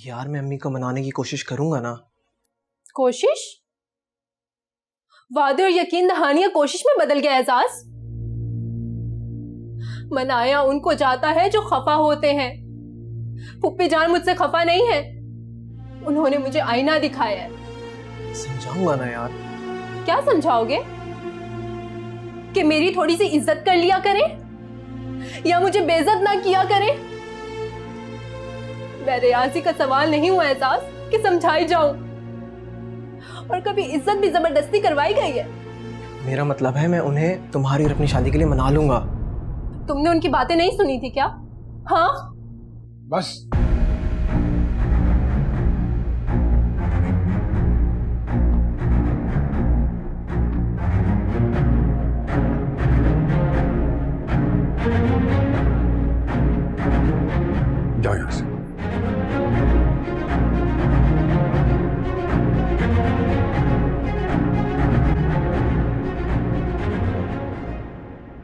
यार मैं अम्मी को मनाने की कोशिश करूंगा ना। कोशिश? वादे और यकीन दहानियां कोशिश में बदल गया एहसास। मनाया उनको जाता है जो खफा होते हैं। फुप्पी जान मुझसे खफा नहीं है, उन्होंने मुझे आईना दिखाया है। समझाऊंगा ना यार। क्या समझाओगे? कि मेरी थोड़ी सी इज्जत कर लिया करें या मुझे बेइज्जत ना किया करें? मैं रियाजी का सवाल नहीं हुआ एहसास कि समझाई जाऊं, और कभी इज्जत भी जबरदस्ती करवाई गई है। मेरा मतलब है मैं उन्हें तुम्हारी और अपनी शादी के लिए मना लूंगा। तुमने उनकी बातें नहीं सुनी थी क्या? हाँ बस जाओ यहां से।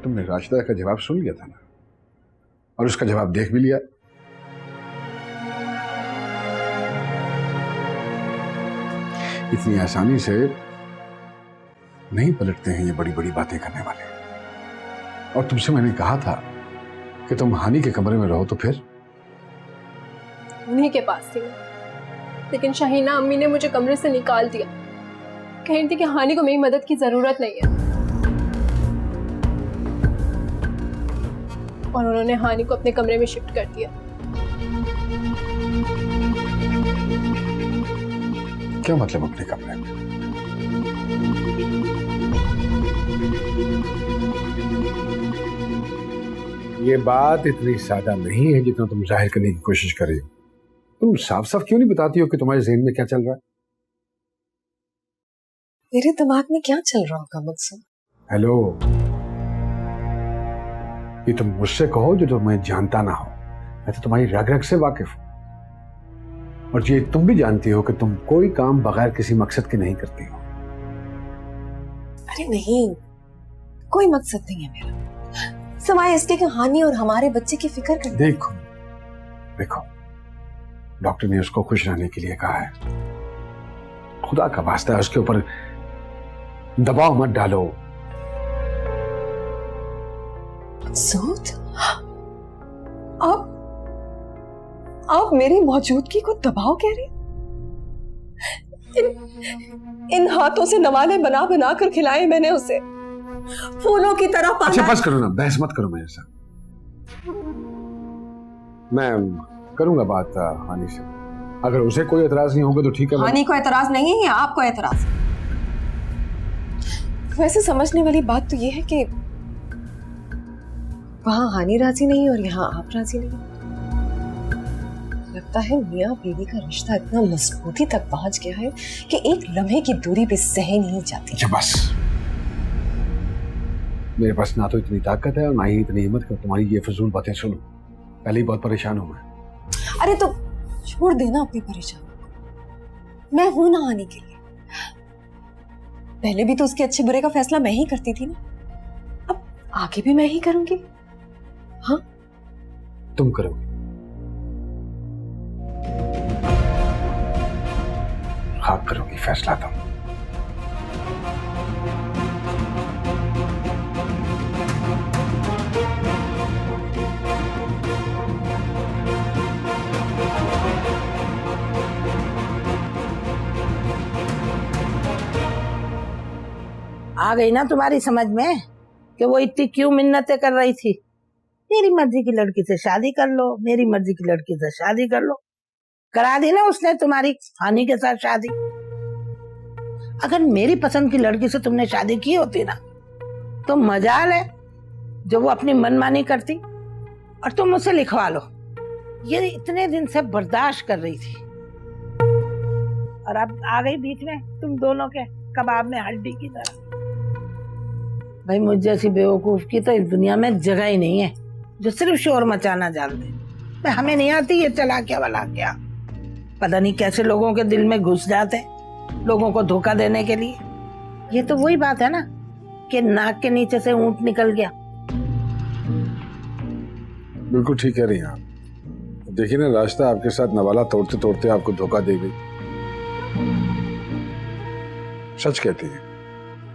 तुमने राशिदा का जवाब सुन लिया था ना, और उसका जवाब देख भी लिया। इतनी आसानी से नहीं पलटते हैं ये बड़ी बड़ी बातें करने वाले। और तुमसे मैंने कहा था कि तुम हानि के कमरे में रहो, तो फिर उन्हीं के पास थी मैं, लेकिन शाहीना अम्मी ने मुझे कमरे से निकाल दिया। कह रही थी कि हानि को मेरी मदद की जरूरत नहीं है, और उन्होंने हानि को अपने कमरे में शिफ्ट कर दिया। क्या मतलब अपने कमरे में? ये बात इतनी सादा नहीं है जितना तुम जाहिर करने की कोशिश कर रही हो। तुम साफ साफ क्यों नहीं बताती हो कि तुम्हारे ज़हन में क्या चल रहा है? मेरे दिमाग में क्या चल रहा होगा मुझसे? हेलो, ये तुम मुझसे कहो जो तुम्हें जानता ना हो। मैं तो तुम्हारी रग रग से वाकिफ हूं, और ये तुम भी जानती हो कि तुम कोई काम बगैर किसी मकसद के नहीं करती हो। अरे नहीं, कोई मकसद नहीं है मेरा, सिवाय इसके कि हानि और हमारे बच्चे की फिक्र कर। देखो देखो, डॉक्टर ने उसको खुश रहने के लिए कहा है। खुदा का वास्ता है उसके ऊपर दबाव मत डालो। सूद? आप मेरी मौजूदगी को दबाव कह रही? इन हाथों से नवाले बना बना कर खिलाए मैंने उसे, फूलों की तरह पाला। अच्छा बस करो ना, बहस मत करो मेरे साथ। मैं करूंगा बात हानि से, अगर उसे कोई एतराज नहीं होगा तो ठीक है। हानि को एतराज नहीं है या आपको एतराज है? वैसे समझने वाली बात तो ये है कि वहां हानि राजी नहीं और यहाँ आप राजी नहीं। लगता है मियाँ बीवी का रिश्ता इतना मजबूती तक पहुंच गया है कि एक लम्हे की दूरी भी सह नहीं जाती। अच्छा बस, मेरे पास ना तो इतनी ताकत है और ना ही इतनी हिम्मत कि तुम्हारी ये फजूल बातें सुनूं। पहले ही बहुत परेशान हूं मैं। अरे तो छोड़ देना अपनी परेशानी, मैं हूं ना आने के लिए। पहले भी तो उसके अच्छे बुरे का फैसला मैं ही करती थी ना, अब आगे भी मैं ही करूंगी। हाँ तुम करोगे? आप करोगी फैसला तुम। आ गई ना तुम्हारी समझ में कि वो इतनी क्यों मिन्नतें कर रही थी? मेरी मर्जी की लड़की से शादी कर लो, मेरी मर्जी की लड़की से शादी कर लो। करा दी ना उसने तुम्हारी हानि के साथ शादी। अगर मेरी पसंद की लड़की से तुमने शादी की होती ना तो मजाल है जो वो अपनी मनमानी करती, और तुम उसे लिखवा लो। ये इतने दिन से बर्दाश्त कर रही थी, और अब आ गई बीच में तुम दोनों के कबाब में हड्डी की तरह। भाई मुझ जैसी बेवकूफ की तो इस दुनिया में जगह ही नहीं है जो सिर्फ शोर मचाना जानते। हमें नहीं आती ये चलाकिया वाला क्या, पता नहीं कैसे लोगों के दिल में घुस जाते लोगों को धोखा देने के लिए। ये तो वही बात है ना कि नाक के नीचे से ऊंट निकल गया। बिल्कुल ठीक कह रही हैं आप। देखिए ना, रास्ता आपके साथ नवाला तोड़ते तोड़ते आपको धोखा दे गई। सच कहती है,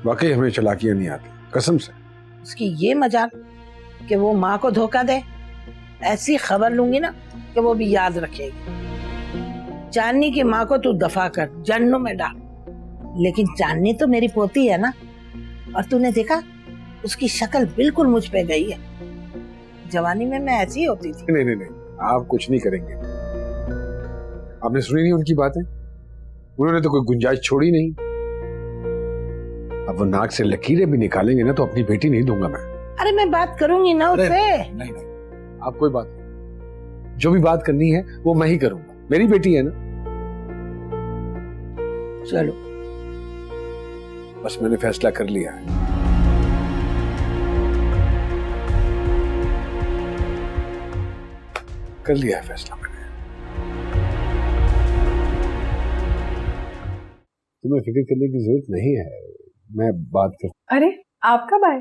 वाकई हमें चालाकियां नहीं आती, कसम से। उसकी ये मजाल कि वो माँ को धोखा दे, ऐसी खबर लूंगी ना कि वो भी याद रखेगी। चांदनी की माँ को तू दफा कर, जन्नों में डाल, लेकिन चांदनी तो मेरी पोती है ना। और तूने देखा, उसकी शक्ल बिल्कुल मुझ पे गई है। जवानी में मैं ऐसी होती थी। नहीं नहीं नहीं, आप कुछ नहीं करेंगे। आपने सुनी नहीं उनकी बातें? उन्होंने तो कोई गुंजाइश छोड़ी नहीं। अब वो नाक से लकीरें भी निकालेंगे ना तो अपनी बेटी नहीं दूंगा मैं। अरे मैं बात करूंगी ना उससे। नहीं नहीं, आप कोई बात नहीं। जो भी बात करनी है वो मैं ही करूंगा, मेरी बेटी है ना। चलो, बस मैंने फैसला कर लिया है। कर लिया है फैसला मैंने। तुम्हें फिक्र करने की जरूरत नहीं है, मैं बात कर। अरे आप कब आए?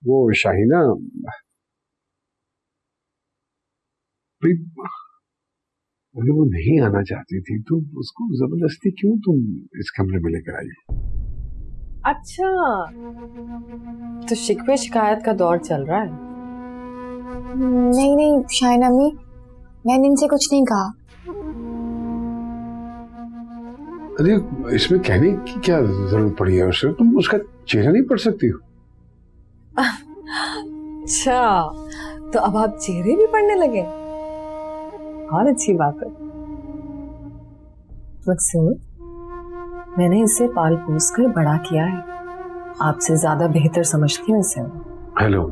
वो शाहीना भाई, अगर वो नहीं आना चाहती थी तो उसको जबरदस्ती क्यों तुम इस कमरे में लेकर आई हो? अच्छा, तो शिकवे शिकायत का दौर चल रहा है। नहीं नहीं शायना अम्मी, मैंने इनसे कुछ नहीं कहा। अरे इसमें कहने की क्या जरूरत पड़ी है उसे? तुम उसका चेहरा नहीं पढ़ सकती हो? अच्छा, तो अब आप चेहरे भी पढ़ने लगे? और अच्छी बात है। मकसूद, मैंने इसे पाल पोस कर बड़ा किया है, आपसे ज्यादा बेहतर समझती हूँ इसे। हेलो,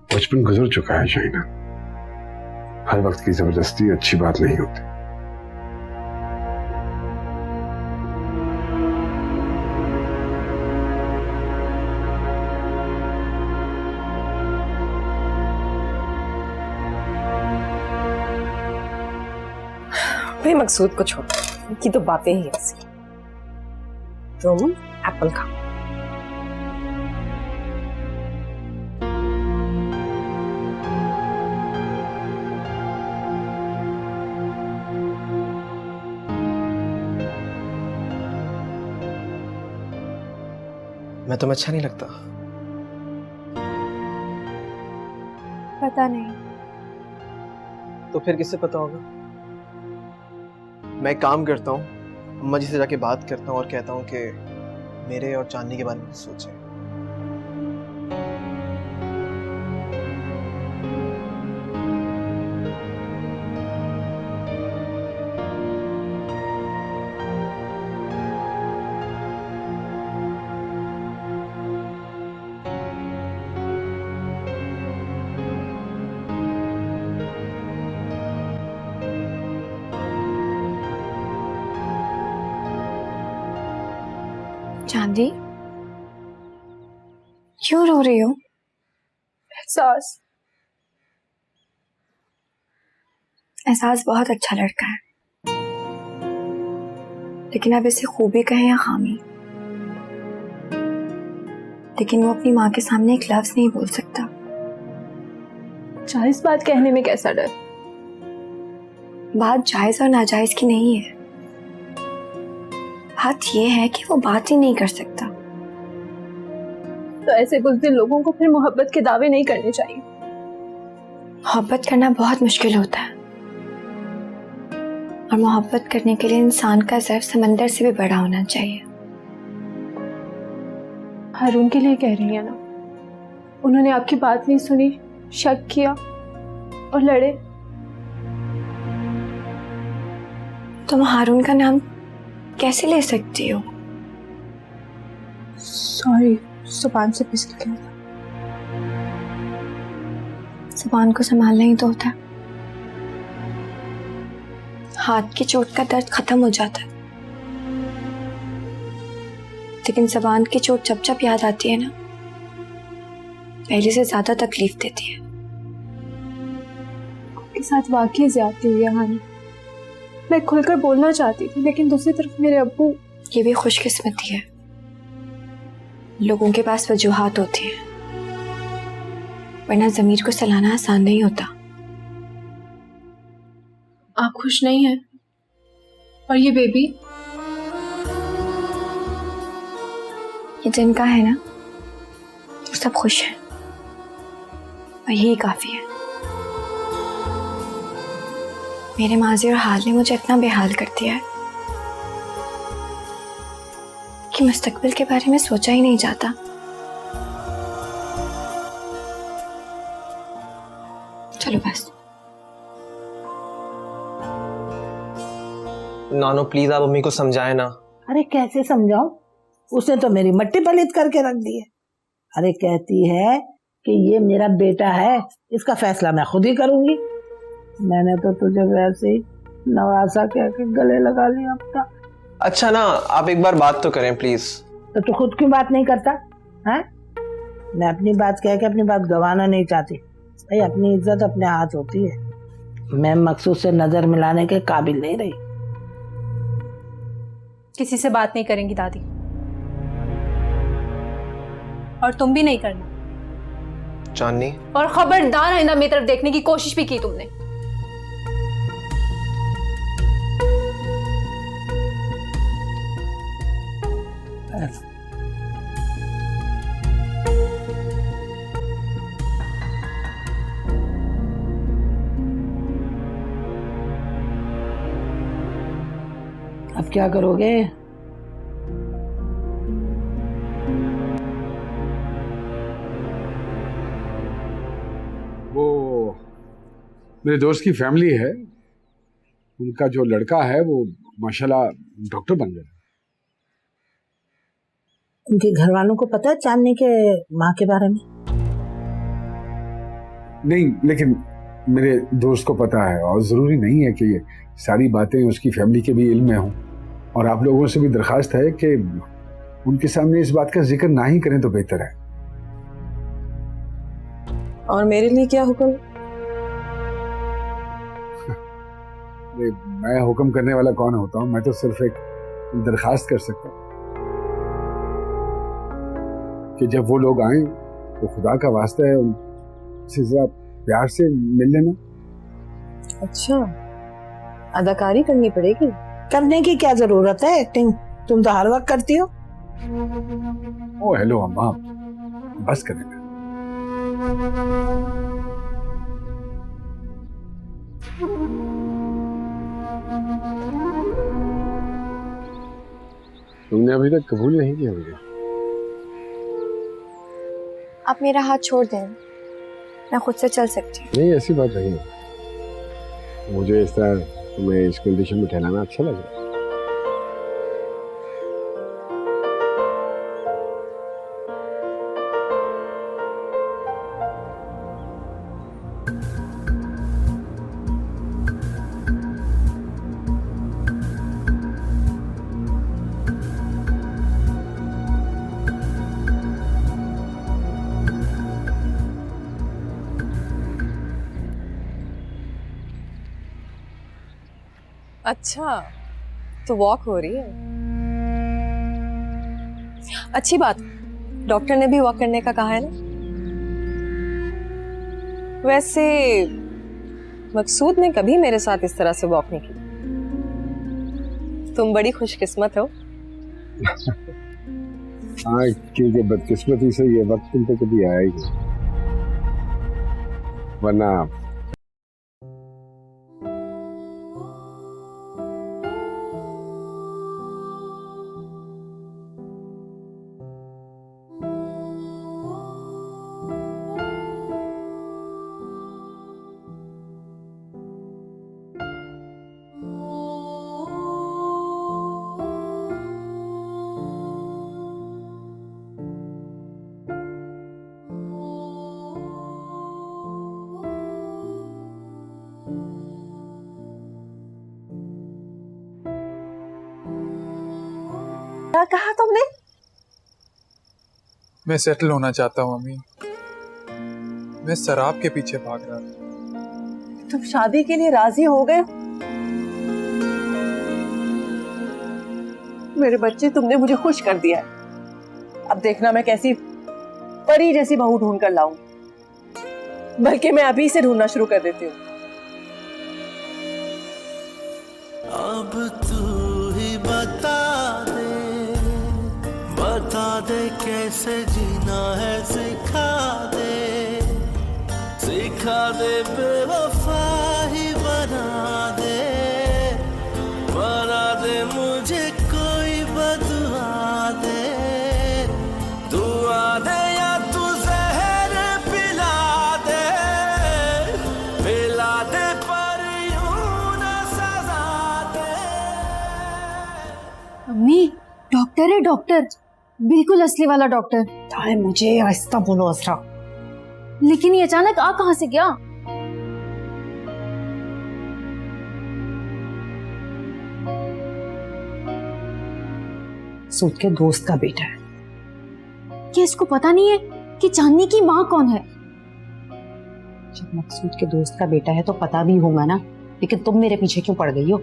बचपन गुजर चुका है शाहीना। हर वक्त की जबरदस्ती अच्छी बात नहीं होती। भाई मकसूद को छोड़, उनकी तो बातें ही ऐसी। तुम एप्पल खाओ। मैं तुम्हें अच्छा नहीं लगता? पता नहीं। तो फिर किससे पता होगा? मैं एक काम करता हूँ, अम्मा जी से जाके बात करता हूँ और कहता हूँ कि मेरे और चांदनी के बारे में सोचें। चांदी, क्यों रो रही हो? एहसास बहुत अच्छा लड़का है, लेकिन अब इसे खूबी कहें या खामी, लेकिन वो अपनी माँ के सामने एक लफ्ज नहीं बोल सकता। जायज बात कहने में कैसा डर? बात जायज और नाजायज की नहीं है, बात यह है कि वो बात ही नहीं कर सकता। तो ऐसे बुज़दिल लोगों को फिर मोहब्बत के दावे नहीं करने चाहिए। मोहब्बत करना बहुत मुश्किल होता है, और मोहब्बत करने के लिए इंसान का ज़र्फ समंदर से भी बड़ा होना चाहिए। हारून के लिए कह रही है ना? उन्होंने आपकी बात नहीं सुनी, शक किया और लड़े। तुम हारून का नाम कैसे ले सकती हो? सॉरी, जुबान से फिसल गया था। जुबान को संभालना ही तो होता है। हाथ की चोट का दर्द खत्म हो जाता है, लेकिन जुबान की चोट जब जब याद आती है ना, पहले से ज्यादा तकलीफ देती है। आपके साथ वाकई ज्यादती हुई है हानी। मैं खुलकर बोलना चाहती थी, लेकिन दूसरी तरफ मेरे अब्बू। ये भी खुशकिस्मती है लोगों के पास वजूहात होती हैं, वरना ज़मीर को सलाना आसान नहीं होता। आप खुश नहीं हैं? और ये बेबी? ये जिनका है ना, वो सब खुश हैं और यही काफी है। मेरे माजी और हाल ने मुझे इतना बेहाल कर दिया है कि मुस्तकबिल के बारे में सोचा ही नहीं जाता। चलो बस। नानो प्लीज आप मम्मी को समझाए ना। अरे कैसे समझाऊं, उसने तो मेरी मट्टी पलीत करके रख दी है। अरे कहती है कि ये मेरा बेटा है, इसका फैसला मैं खुद ही करूंगी। मैंने तो तुझे वैसे ही नवासा कह के गले लगा लिया अपना। अच्छा ना, आप एक बार बात तो करें प्लीज। तो तू खुद क्यों बात नहीं करता है? मैं अपनी बात कह के अपनी बात गंवाना नहीं चाहती भाई, अपनी इज्जत अपने हाथ होती है। मैं मकसूद से नजर मिलाने के काबिल नहीं रही। किसी से बात नहीं करेंगी दादी, और तुम भी नहीं करना। चांदनी, और खबरदार आइंदा मेरी तरफ देखने की कोशिश भी की तुमने। अब क्या करोगे? वो मेरे दोस्त की फैमिली है, उनका जो लड़का है वो माशाल्लाह डॉक्टर बन गया। उनके घर वालों को पता है चांदनी के माँ के बारे में? नहीं, लेकिन मेरे दोस्त को पता है, और ज़रूरी नहीं है कि ये सारी बातें उसकी फैमिली के भी इल्म में हों। और आप लोगों से भी दरख्वास्त है कि उनके सामने इस बात का जिक्र ना ही करें तो बेहतर है। और मेरे लिए क्या हुक्म? मैं हुक्म करने वाला कौन होता हूँ, मैं तो सिर्फ एक दरख्वास्त कर सकता हूँ कि जब वो लोग आए तो खुदा का वास्ता है उनसे जरा प्यार से मिल लेना। अच्छा, अदाकारी करनी पड़ेगी? करने की क्या जरूरत है, एक्टिंग तुम तो हर वक्त करती हो। ओ हेलो अम्मा, बस करें। तुमने अभी तक कबूल नहीं किया मुझे। आप मेरा हाथ छोड़ दें, मैं खुद से चल सकती हूँ। नहीं, ऐसी बात नहीं है। मुझे इस तरह तुम्हें इस कंडीशन में ठहराना अच्छा लगा। अच्छा, तो वॉक हो रही है, अच्छी बात। डॉक्टर ने भी वॉक करने का कहा है ना। वैसे मकसूद ने कभी मेरे साथ इस तरह से वॉक नहीं की। तुम बड़ी खुशकिस्मत हो। हाँ, क्योंकि बदकिस्मती से ये वक्त तुम पे कभी आया ही नहीं, वरना क्या कहा तुमने? मैं सेटल होना चाहता हूँ अम्मी। मैं शराब के पीछे भाग रहा था। तुम शादी के लिए राजी हो गए? मेरे बच्चे, तुमने मुझे खुश कर दिया है। अब देखना मैं कैसी परी जैसी बहू ढूंढ कर लाऊं, बल्कि मैं अभी से ढूंढना शुरू कर देती हूँ। अब तू ही बता दे कैसे जीना है, सिखा दे बेवफा ही बना दे मुझे कोई बदुआ दे, दुआ दे या तू जहर पिला दे पर यूं न सजा दे। अम्मी डॉक्टर है, डॉक्टर बिल्कुल असली वाला डॉक्टर। अरे मुझे आहिस्ता बोलो असरा। लेकिन ये अचानक आ कहां से गया? सूद के दोस्त का बेटा है। क्या इसको पता नहीं है कि चांदनी की माँ कौन है? जब मकसूद के दोस्त का बेटा है तो पता भी होगा ना, लेकिन तुम मेरे पीछे क्यों पड़ गई हो?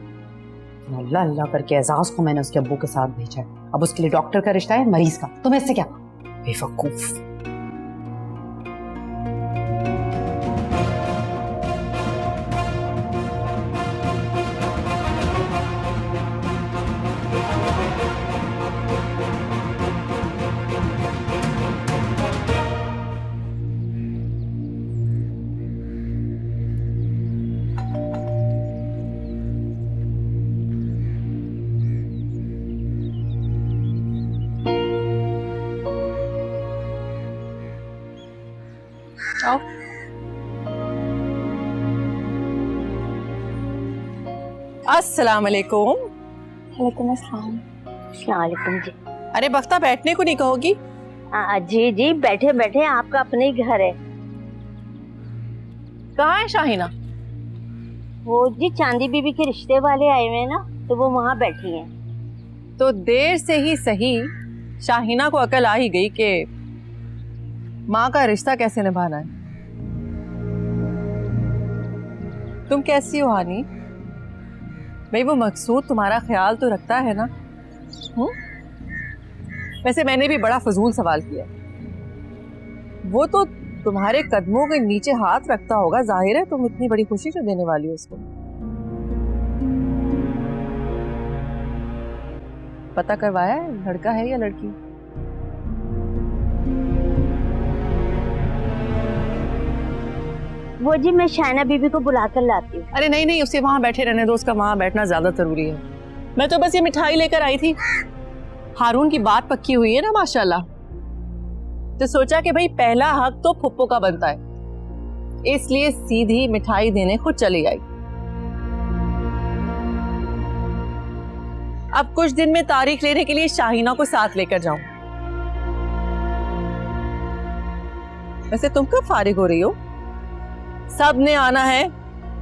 अल्लाह अल्लाह करके एजाज को मैंने उसके अब्बू के साथ भेजा है, अब उसके लिए डॉक्टर का रिश्ता है मरीज का, तुम्हें इससे क्या? बेवकूफ। आओ। अस्सलाम वालेकुम। वालेकुम अस्सलाम। वालेकुम जी। अरे बख्ता बैठने को नहीं कहोगी? जी जी बैठे बैठे, आपका अपने ही घर है। कहाँ है शाहीना? वो जी चांदी बीबी के रिश्ते वाले आए हुए हैं ना, तो वो वहाँ बैठी हैं। तो देर से ही सही शाहीना को अकल आ ही गई कि माँ का रिश्ता कैसे निभाना है। तुम कैसी हो हानी? भाई वो मकसूद तुम्हारा ख्याल तो रखता है ना? वैसे मैंने भी बड़ा फजूल सवाल किया। वो तो तुम्हारे कदमों के नीचे हाथ रखता होगा, जाहिर है तुम इतनी बड़ी खुशी जो देने वाली हो उसको। पता करवाया है लड़का है या लड़की? वो जी मैं शाइना बीबी को बुला कर लाती हूँ। अरे नहीं नहीं, उसे वहां बैठे रहने दो, उसका वहां बैठना ज्यादा जरूरी है। मैं तो बस ये मिठाई लेकर आई थी। हारून की बात पक्की हुई है ना माशाल्लाह, तो सोचा कि भाई पहला हक तो फुप्पो का बनता है, इसलिए सीधी मिठाई देने खुद चली आई। अब कुछ दिन में तारीख लेने के लिए शाहीना को साथ लेकर जाऊं। वैसे तुम कब फारिग हो रही हो? सब ने आना है,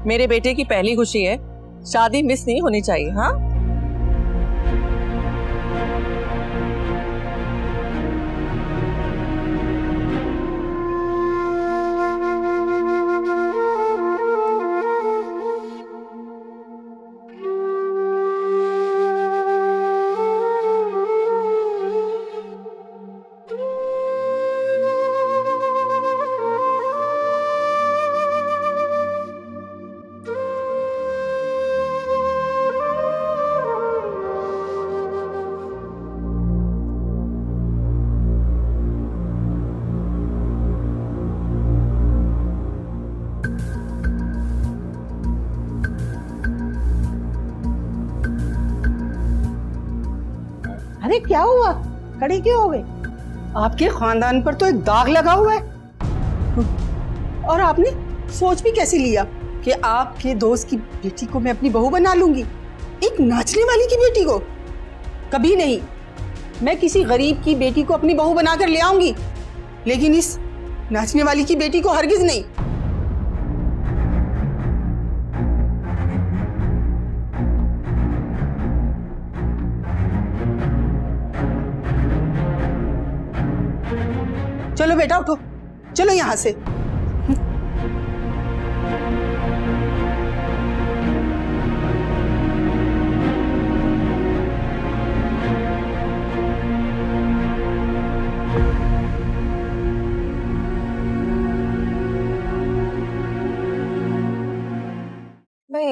मेरे बेटे की पहली खुशी है, शादी मिस नहीं होनी चाहिए। हाँ अरे क्या हुआ, खड़ी क्यों हो गई? आपके खानदान पर तो एक दाग लगा हुआ है, और आपने सोच भी कैसे लिया कि आपके दोस्त की बेटी को मैं अपनी बहू बना लूंगी? एक नाचने वाली की बेटी को? कभी नहीं। मैं किसी गरीब की बेटी को अपनी बहू बनाकर ले आऊंगी, लेकिन इस नाचने वाली की बेटी को हरगिज नहीं। चलो बेटा उठो, चलो यहां से।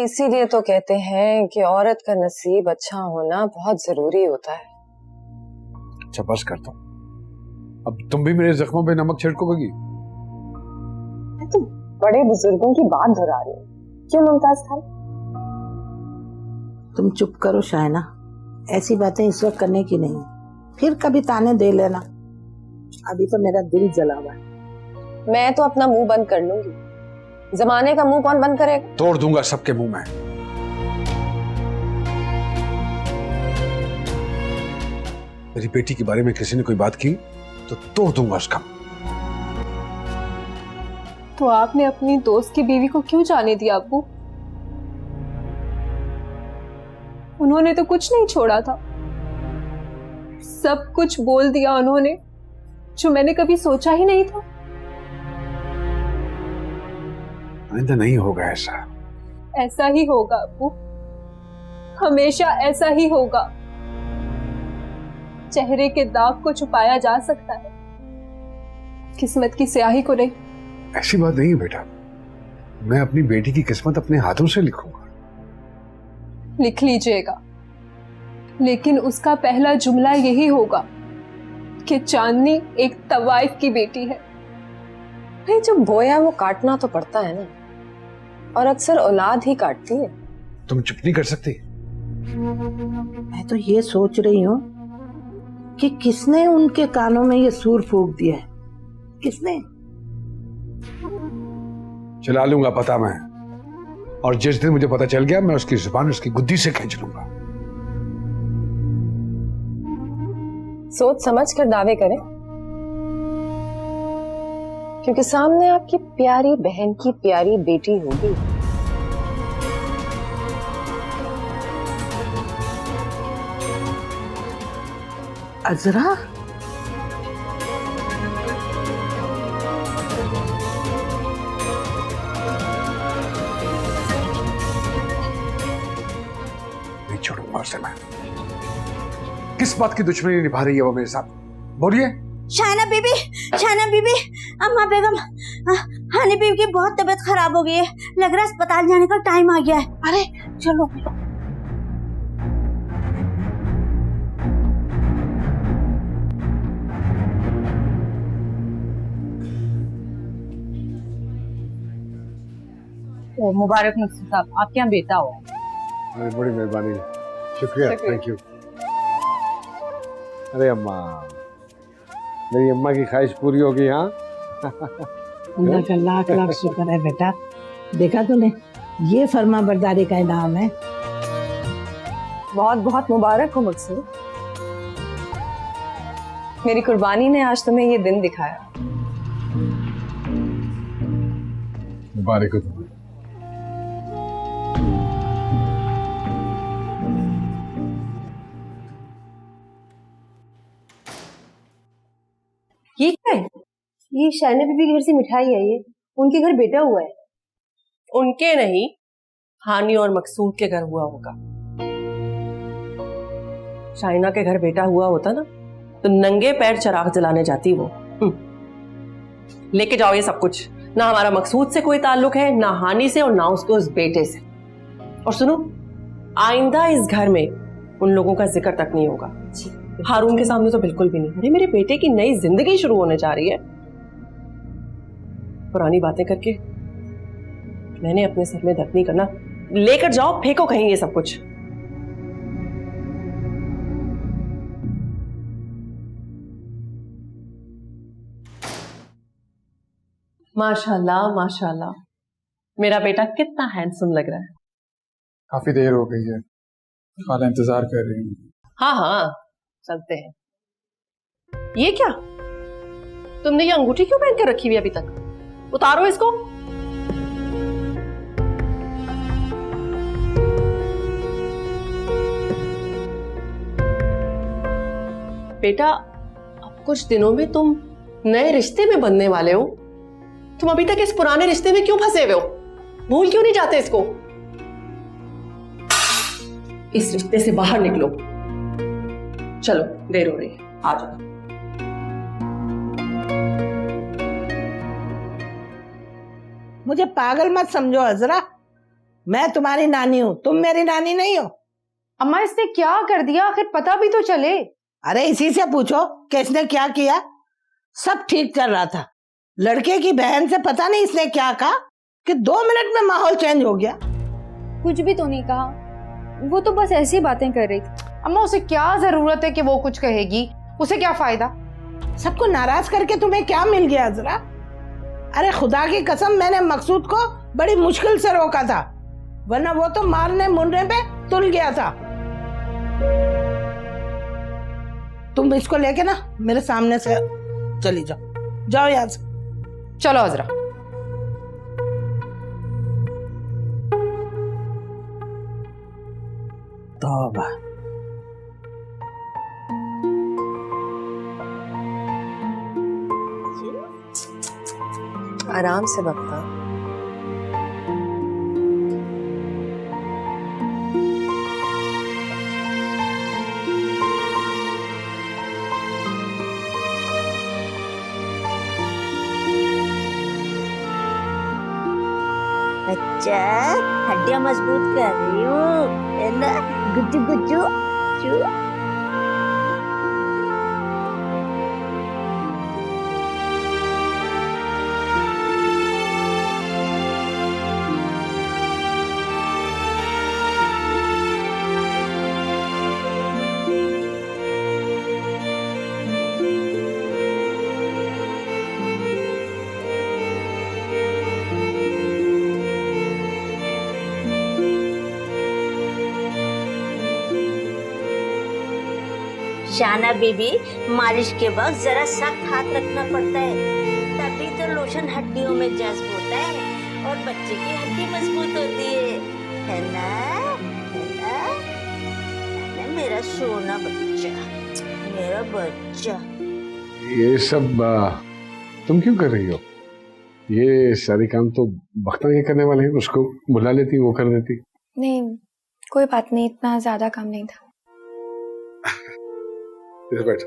इसीलिए तो कहते हैं कि औरत का नसीब अच्छा होना बहुत जरूरी होता है। अच्छा बस करता हूँ, अब तुम भी मेरे जख्मों पे नमक छिड़कोगी? मैं तो बड़े बुजुर्गों की बात दोहरा रही हूँ। क्यों मुमताज खान? तुम चुप करो शायना, ऐसी बातें इस वक्त करने की नहीं, फिर कभी ताने दे लेना। अभी तो मेरा दिल जला हुआ है। मैं तो अपना मुंह बंद कर लूंगी, जमाने का मुंह कौन बंद करेगा? तोड़ दूंगा सबके मुंह में। मेरी बेटी के बारे में किसी ने कोई बात की तो तोड़ दूंगा उसका। तो आपने अपनी दोस्त की बीवी को क्यों जाने दिया अब्बू? उन्होंने तो कुछ नहीं छोड़ा था, सब कुछ बोल दिया उन्होंने जो मैंने कभी सोचा ही नहीं था। आइंदा नहीं होगा ऐसा। ऐसा ही होगा अब्बू, हमेशा ऐसा ही होगा। चेहरे के दाग को छुपाया जा सकता है, किस्मत की स्याही को नहीं। ऐसी बात नहीं है बेटा, मैं अपनी बेटी की किस्मत अपने हाथों से लिखूंगा। लिख लीजिएगा, लेकिन उसका पहला जुमला यही होगा कि चांदनी एक तवाइफ की बेटी है। भाई जो बोया वो काटना तो पड़ता है ना, और अक्सर औलाद ही काटती है। तुम चुप नहीं कर सकती? मैं तो ये सोच रही हूँ कि किसने उनके कानों में ये सूर फूंक दिया है, किसने? चला लूंगा पता मैं, और जिस दिन मुझे पता चल गया मैं उसकी जुबान उसकी गुद्दी से खींच लूंगा। सोच समझ कर दावे करें, क्योंकि सामने आपकी प्यारी बहन की प्यारी बेटी होगी। अजरा, नहीं छोड़ूंगा उसे मैं। किस बात की दुश्मनी निभा रही है वो मेरे साथ? बोलिए। शायना बीबी, अम्मा बेगम, हानी बीबी की बहुत तबीयत खराब हो गई है, लग रहा है अस्पताल जाने का टाइम आ गया है। अरे चलो। मुबारक मकसूद साहब, आपके यहाँ बेटा हुआ है। अरे बड़ी मेहरबानी, शुक्रिया, थैंक यू। अरे अम्मा, मेरी अम्मा की ख्वाहिश पूरी होगी। हाँ अल्लाह का लाख लाख शुक्र है बेटा। देखा तूने, ये फर्मा बरदारी का इनाम है। बहुत बहुत मुबारक हो मकसूद, मेरी कुर्बानी ने आज तुम्हें ये दिन दिखाया। मुबारक हो तुम्हें। ये क्या है? ये शायना बीबी के घर से मिठाई है, ये उनके घर बेटा हुआ है। उनके नहीं, हानी और मकसूद के घर हुआ होगा। शाइना के घर बेटा हुआ होता ना तो नंगे पैर चिराग जलाने जाती वो। लेके जाओ ये सब कुछ, ना हमारा मकसूद से कोई ताल्लुक है, ना हानि से, और ना उसके उस बेटे से। और सुनो, आइंदा इस घर में उन लोगों का जिक्र तक नहीं होगा। हारून के सामने तो बिल्कुल भी नहीं। अरे मेरे बेटे की नई जिंदगी शुरू होने जा रही है, पुरानी बातें करके मैंने अपने सर में दर्द नहीं करना। लेकर जाओ, फेंको कहीं ये सब कुछ। माशाल्लाह माशाल्लाह, मेरा बेटा कितना हैंडसम लग रहा है। काफी देर हो गई है, खाला इंतजार कर रही हूँ। हाँ हाँ चलते हैं। ये क्या, तुमने ये अंगूठी क्यों पहन के रखी हुई अभी तक? उतारो इसको। बेटा, अब कुछ दिनों में तुम नए रिश्ते में बनने वाले हो। तुम अभी तक इस पुराने रिश्ते में क्यों फंसे हुए हो? भूल क्यों नहीं जाते इसको? इस रिश्ते से बाहर निकलो। चलो, देर हो रही है, आ जाओ। मुझे पागल मत समझो अजरा, मैं तुम्हारी नानी हूँ, तुम मेरी नानी नहीं हो। अम्मा इसने क्या कर दिया, आखिर पता भी तो चले। अरे इसी से पूछो कि इसने क्या किया। सब ठीक चल रहा था, लड़के की बहन से पता नहीं इसने क्या कहा कि 2 मिनट में माहौल चेंज हो गया। कुछ भी तो नहीं कहा, वो तो बस ऐसी बातें कर रही थी। अम्मा उसे क्या जरूरत है कि वो कुछ कहेगी, उसे क्या फायदा। सबको नाराज करके तुम्हें क्या मिल गया जरा। अरे खुदा की कसम, मैंने मकसूद को बड़ी मुश्किल से रोका था, वरना वो तो मारने मुरने पे तुल गया था। तुम इसको लेके ना मेरे सामने से चली जाओ, जाओ यहाँ से। चलो अजरा। तौबा। आराम से बकता। अच्छा, हड्डियां मजबूत कर रही हूँ, है ना? गुज्जू गुज्जू चू। शाना बीबी, मालिश के वक्त जरा सख्त हाथ रखना पड़ता है, तभी तो लोशन हड्डियों में जज्ब होता है और बच्चे की हड्डी मजबूत होती है ना? है ना? है ना मेरा सोना बच्चा, मेरा बच्चा। ये सब तुम क्यों कर रही हो? ये सारे काम तो बख्ता ही करने वाले हैं, उसको बुला लेती, वो कर देती। नहीं, कोई बात नहीं, इतना ज्यादा काम नहीं था। इधर बैठो,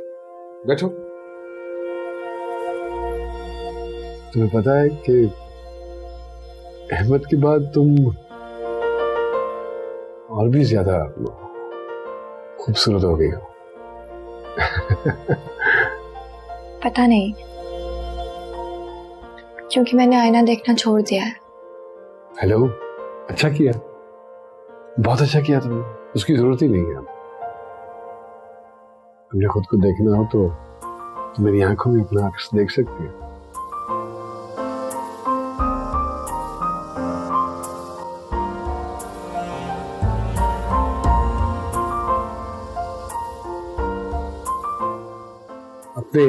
बैठो। तुम्हें पता है कि अहमद के बाद तुम और भी ज्यादा खूबसूरत हो गई हो। पता नहीं, क्योंकि मैंने आईना देखना छोड़ दिया है। हेलो, अच्छा किया, बहुत अच्छा किया तुमने, उसकी जरूरत ही नहीं है। तुमने खुद को देखना हो तो मेरी आंखों में अपना अक्स देख सकती है। अपने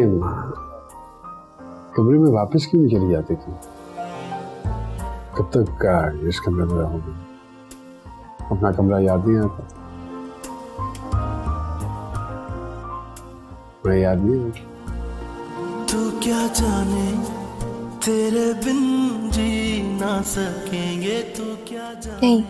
कमरे में वापस क्यों नहीं चली जाती थी? कब तक इस कमरे में रहोगे? अपना कमरा याद नहीं आता? मैं याद नहीं आता? तू क्या जाने तेरे बिन जी ना सकेंगे, तू क्या जाने। नहीं,